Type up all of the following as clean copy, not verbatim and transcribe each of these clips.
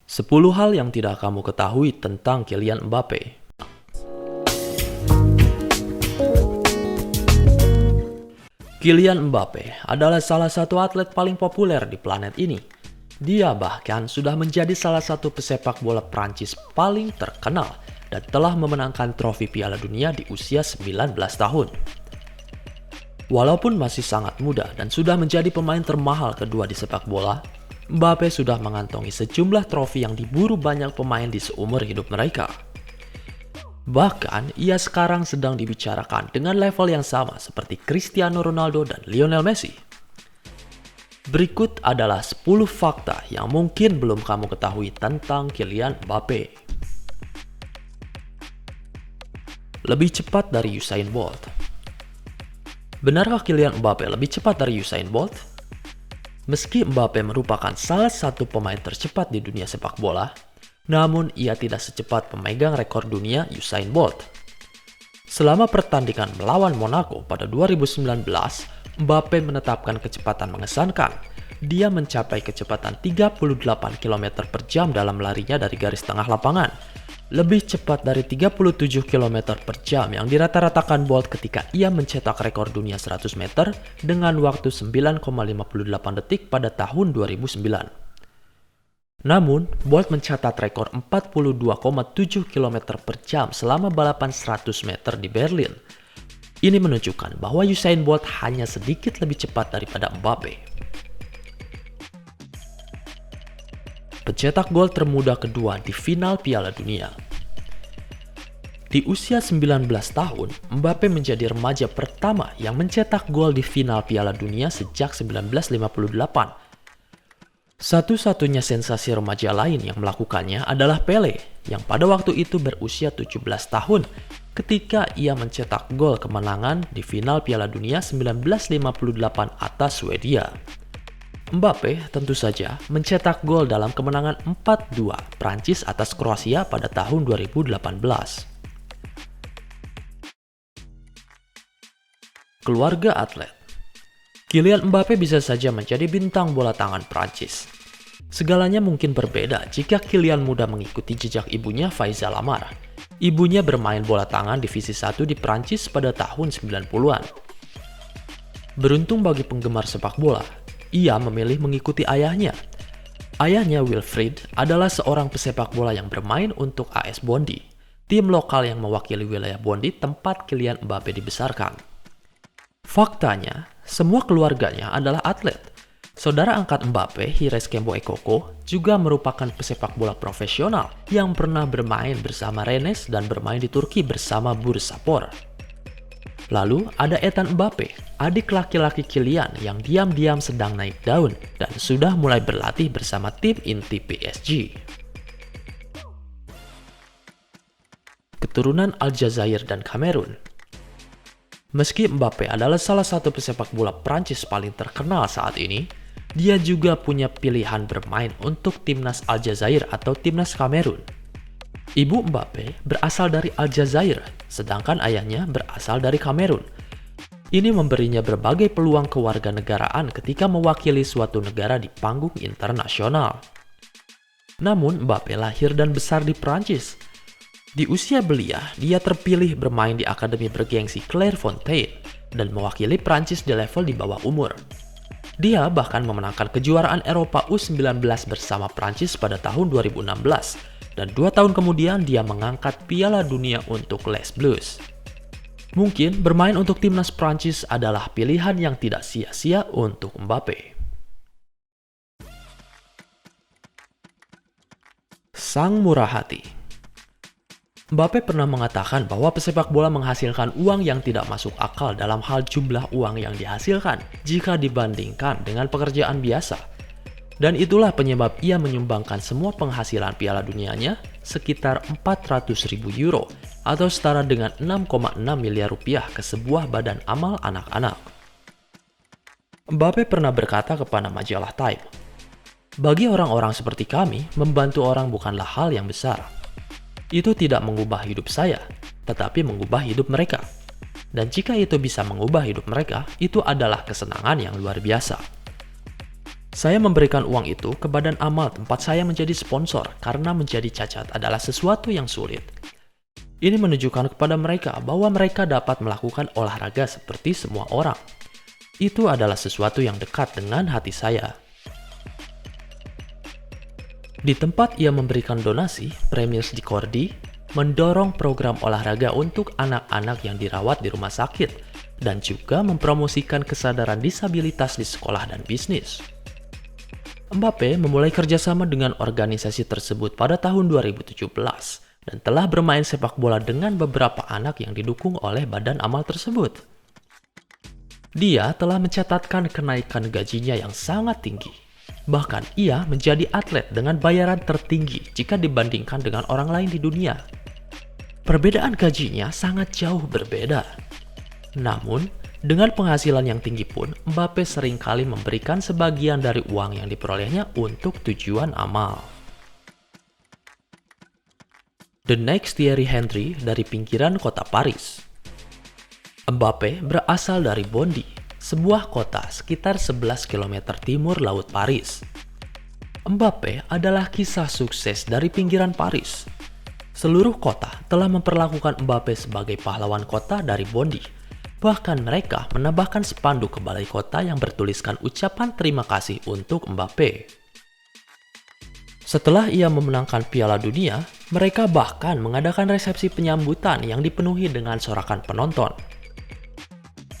10 hal yang tidak kamu ketahui tentang Kylian Mbappe. Kylian Mbappe adalah salah satu atlet paling populer di planet ini. Dia bahkan sudah menjadi salah satu pesepak bola Prancis paling terkenal dan telah memenangkan trofi Piala Dunia di usia 19 tahun. Walaupun masih sangat muda dan sudah menjadi pemain termahal kedua di sepak bola, Mbappe sudah mengantongi sejumlah trofi yang diburu banyak pemain di seumur hidup mereka. Bahkan, ia sekarang sedang dibicarakan dengan level yang sama seperti Cristiano Ronaldo dan Lionel Messi. Berikut adalah 10 fakta yang mungkin belum kamu ketahui tentang Kylian Mbappe. Lebih cepat dari Usain Bolt. Benarkah Kylian Mbappe lebih cepat dari Usain Bolt? Meski Mbappe merupakan salah satu pemain tercepat di dunia sepak bola, namun ia tidak secepat pemegang rekor dunia Usain Bolt. Selama pertandingan melawan Monaco pada 2019, Mbappe menetapkan kecepatan mengesankan. Dia mencapai kecepatan 38 km per jam dalam larinya dari garis tengah lapangan. Lebih cepat dari 37 km per jam yang dirata-ratakan Bolt ketika ia mencetak rekor dunia 100 meter dengan waktu 9,58 detik pada tahun 2009. Namun, Bolt mencatat rekor 42,7 km per jam selama balapan 100 meter di Berlin. Ini menunjukkan bahwa Usain Bolt hanya sedikit lebih cepat daripada Mbappe. Pencetak gol termuda kedua di final Piala Dunia. Di usia 19 tahun, Mbappe menjadi remaja pertama yang mencetak gol di final Piala Dunia sejak 1958. Satu-satunya sensasi remaja lain yang melakukannya adalah Pele, yang pada waktu itu berusia 17 tahun ketika ia mencetak gol kemenangan di final Piala Dunia 1958 atas Swedia. Mbappe tentu saja mencetak gol dalam kemenangan 4-2 Prancis atas Kroasia pada tahun 2018. Keluarga atlet. Kylian Mbappe bisa saja menjadi bintang bola tangan Prancis. Segalanya mungkin berbeda jika Kylian muda mengikuti jejak ibunya Faiza Lamar. Ibunya bermain bola tangan divisi 1 di Prancis pada tahun 90-an. Beruntung bagi penggemar sepak bola, ia memilih mengikuti ayahnya. Ayahnya Wilfried adalah seorang pesepak bola yang bermain untuk AS Bondy, tim lokal yang mewakili wilayah Bondy tempat Kylian Mbappe dibesarkan. Faktanya, semua keluarganya adalah atlet. Saudara angkat Mbappe, Hires Kembo Ekoko, juga merupakan pesepak bola profesional yang pernah bermain bersama Rennes dan bermain di Turki bersama Bursaspor. Lalu ada Ethan Mbappe, adik laki-laki Kylian yang diam-diam sedang naik daun dan sudah mulai berlatih bersama tim inti PSG. Keturunan Aljazair dan Kamerun. Meski Mbappe adalah salah satu pesepak bola Prancis paling terkenal saat ini, dia juga punya pilihan bermain untuk timnas Aljazair atau timnas Kamerun. Ibu Mbappe berasal dari Aljazair, sedangkan ayahnya berasal dari Kamerun. Ini memberinya berbagai peluang kewarganegaraan ketika mewakili suatu negara di panggung internasional. Namun Mbappe lahir dan besar di Prancis. Di usia belia, dia terpilih bermain di akademi bergengsi Clairefontaine dan mewakili Prancis di level di bawah umur. Dia bahkan memenangkan kejuaraan Eropa U19 bersama Prancis pada tahun 2016. Dan 2 tahun kemudian dia mengangkat Piala Dunia untuk Les Bleus. Mungkin bermain untuk timnas Prancis adalah pilihan yang tidak sia-sia untuk Mbappe. Sang murah hati. Mbappe pernah mengatakan bahwa pesepak bola menghasilkan uang yang tidak masuk akal dalam hal jumlah uang yang dihasilkan jika dibandingkan dengan pekerjaan biasa. Dan itulah penyebab ia menyumbangkan semua penghasilan Piala Dunianya sekitar 400.000 euro atau setara dengan 6,6 miliar rupiah ke sebuah badan amal anak-anak. Mbappe pernah berkata kepada majalah Time, "Bagi orang-orang seperti kami, membantu orang bukanlah hal yang besar. Itu tidak mengubah hidup saya, tetapi mengubah hidup mereka. Dan jika itu bisa mengubah hidup mereka, itu adalah kesenangan yang luar biasa." Saya memberikan uang itu ke badan amal tempat saya menjadi sponsor karena menjadi cacat adalah sesuatu yang sulit. Ini menunjukkan kepada mereka bahwa mereka dapat melakukan olahraga seperti semua orang. Itu adalah sesuatu yang dekat dengan hati saya. Di tempat ia memberikan donasi, Premiers di Kordi mendorong program olahraga untuk anak-anak yang dirawat di rumah sakit dan juga mempromosikan kesadaran disabilitas di sekolah dan bisnis. Mbappe memulai kerjasama dengan organisasi tersebut pada tahun 2017 dan telah bermain sepak bola dengan beberapa anak yang didukung oleh badan amal tersebut. Dia telah mencatatkan kenaikan gajinya yang sangat tinggi. Bahkan ia menjadi atlet dengan bayaran tertinggi jika dibandingkan dengan orang lain di dunia. Perbedaan gajinya sangat jauh berbeda. Namun, dengan penghasilan yang tinggi pun, Mbappe seringkali memberikan sebagian dari uang yang diperolehnya untuk tujuan amal. The next Thierry Henry dari pinggiran kota Paris. Mbappe berasal dari Bondy, sebuah kota sekitar 11 km timur laut Paris. Mbappe adalah kisah sukses dari pinggiran Paris. Seluruh kota telah memperlakukan Mbappe sebagai pahlawan kota dari Bondy. Bahkan mereka menambahkan spanduk ke balai kota yang bertuliskan ucapan terima kasih untuk Mbappe. Setelah ia memenangkan Piala Dunia, mereka bahkan mengadakan resepsi penyambutan yang dipenuhi dengan sorakan penonton.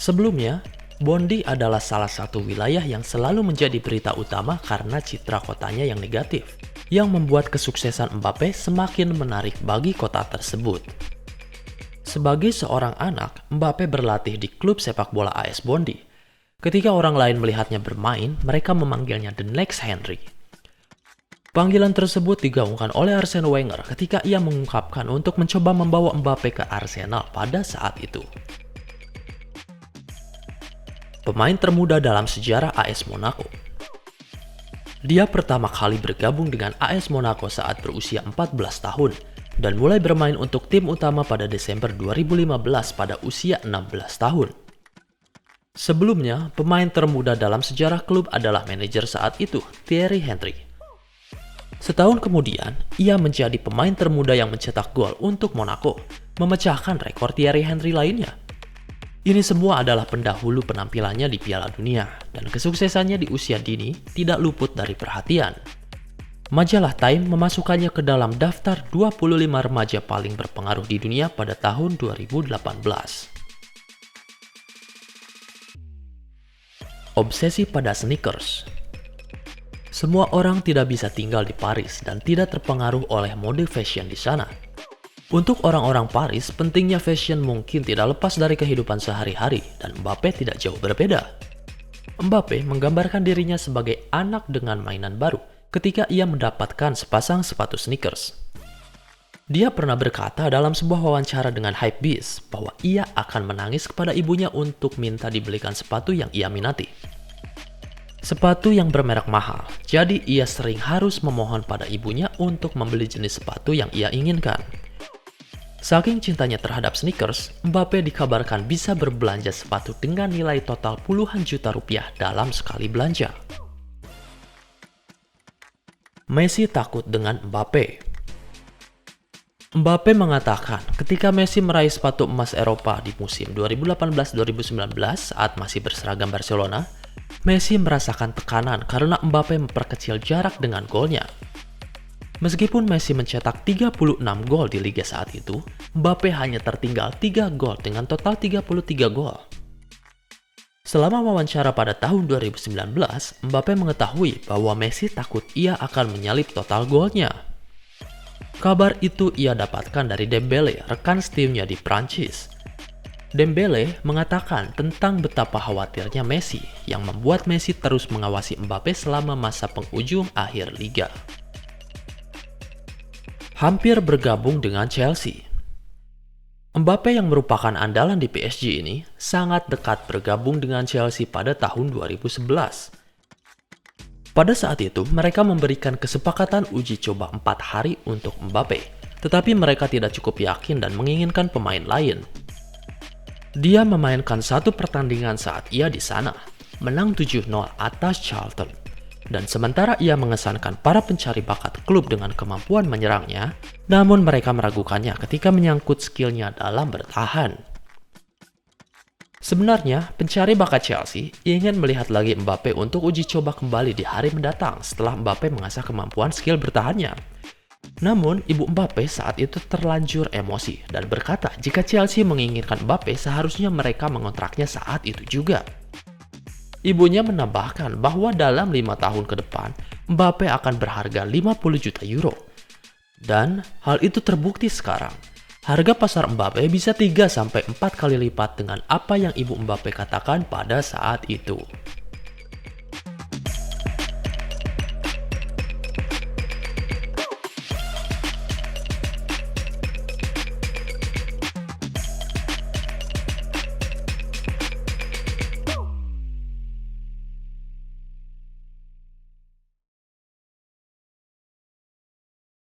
Sebelumnya, Bondy adalah salah satu wilayah yang selalu menjadi berita utama karena citra kotanya yang negatif, yang membuat kesuksesan Mbappe semakin menarik bagi kota tersebut. Sebagai seorang anak, Mbappe berlatih di klub sepak bola AS Bondy. Ketika orang lain melihatnya bermain, mereka memanggilnya The Next Henry. Panggilan tersebut digaungkan oleh Arsene Wenger ketika ia mengungkapkan untuk mencoba membawa Mbappe ke Arsenal pada saat itu. Pemain termuda dalam sejarah AS Monaco. Dia pertama kali bergabung dengan AS Monaco saat berusia 14 tahun. Dan mulai bermain untuk tim utama pada Desember 2015 pada usia 16 tahun. Sebelumnya, pemain termuda dalam sejarah klub adalah manajer saat itu, Thierry Henry. Setahun kemudian, ia menjadi pemain termuda yang mencetak gol untuk Monaco, memecahkan rekor Thierry Henry lainnya. Ini semua adalah pendahulu penampilannya di Piala Dunia, dan kesuksesannya di usia dini tidak luput dari perhatian. Majalah Time memasukkannya ke dalam daftar 25 remaja paling berpengaruh di dunia pada tahun 2018. Obsesi pada sneakers. Semua orang tidak bisa tinggal di Paris dan tidak terpengaruh oleh mode fashion di sana. Untuk orang-orang Paris, pentingnya fashion mungkin tidak lepas dari kehidupan sehari-hari dan Mbappe tidak jauh berbeda. Mbappe menggambarkan dirinya sebagai anak dengan mainan baru ketika ia mendapatkan sepasang sepatu sneakers. Dia pernah berkata dalam sebuah wawancara dengan Hypebeast bahwa ia akan menangis kepada ibunya untuk minta dibelikan sepatu yang ia minati. Sepatu yang bermerek mahal, jadi ia sering harus memohon pada ibunya untuk membeli jenis sepatu yang ia inginkan. Saking cintanya terhadap sneakers, Mbappe dikabarkan bisa berbelanja sepatu dengan nilai total puluhan juta rupiah dalam sekali belanja. Messi takut dengan Mbappe. Mbappe mengatakan ketika Messi meraih sepatu emas Eropa di musim 2018-2019 saat masih berseragam Barcelona, Messi merasakan tekanan karena Mbappe memperkecil jarak dengan golnya. Meskipun Messi mencetak 36 gol di liga saat itu, Mbappe hanya tertinggal 3 gol dengan total 33 gol. Selama wawancara pada tahun 2019, Mbappe mengetahui bahwa Messi takut ia akan menyalip total golnya. Kabar itu ia dapatkan dari Dembele, rekan setimnya di Prancis. Dembele mengatakan tentang betapa khawatirnya Messi, yang membuat Messi terus mengawasi Mbappe selama masa penghujung akhir liga. Hampir bergabung dengan Chelsea. Mbappe yang merupakan andalan di PSG ini sangat dekat bergabung dengan Chelsea pada tahun 2011. Pada saat itu, mereka memberikan kesepakatan uji coba 4 hari untuk Mbappe, tetapi mereka tidak cukup yakin dan menginginkan pemain lain. Dia memainkan satu pertandingan saat ia di sana, menang 7-0 atas Charlton. Dan sementara ia mengesankan para pencari bakat klub dengan kemampuan menyerangnya, namun mereka meragukannya ketika menyangkut skillnya dalam bertahan. Sebenarnya, pencari bakat Chelsea ingin melihat lagi Mbappe untuk uji coba kembali di hari mendatang setelah Mbappe mengasah kemampuan skill bertahannya. Namun, ibu Mbappe saat itu terlanjur emosi dan berkata jika Chelsea menginginkan Mbappe seharusnya mereka mengontraknya saat itu juga. Ibunya menambahkan bahwa dalam 5 tahun ke depan, Mbappe akan berharga 50 juta euro. Dan hal itu terbukti sekarang. Harga pasar Mbappe bisa 3-4 kali lipat dengan apa yang ibu Mbappe katakan pada saat itu.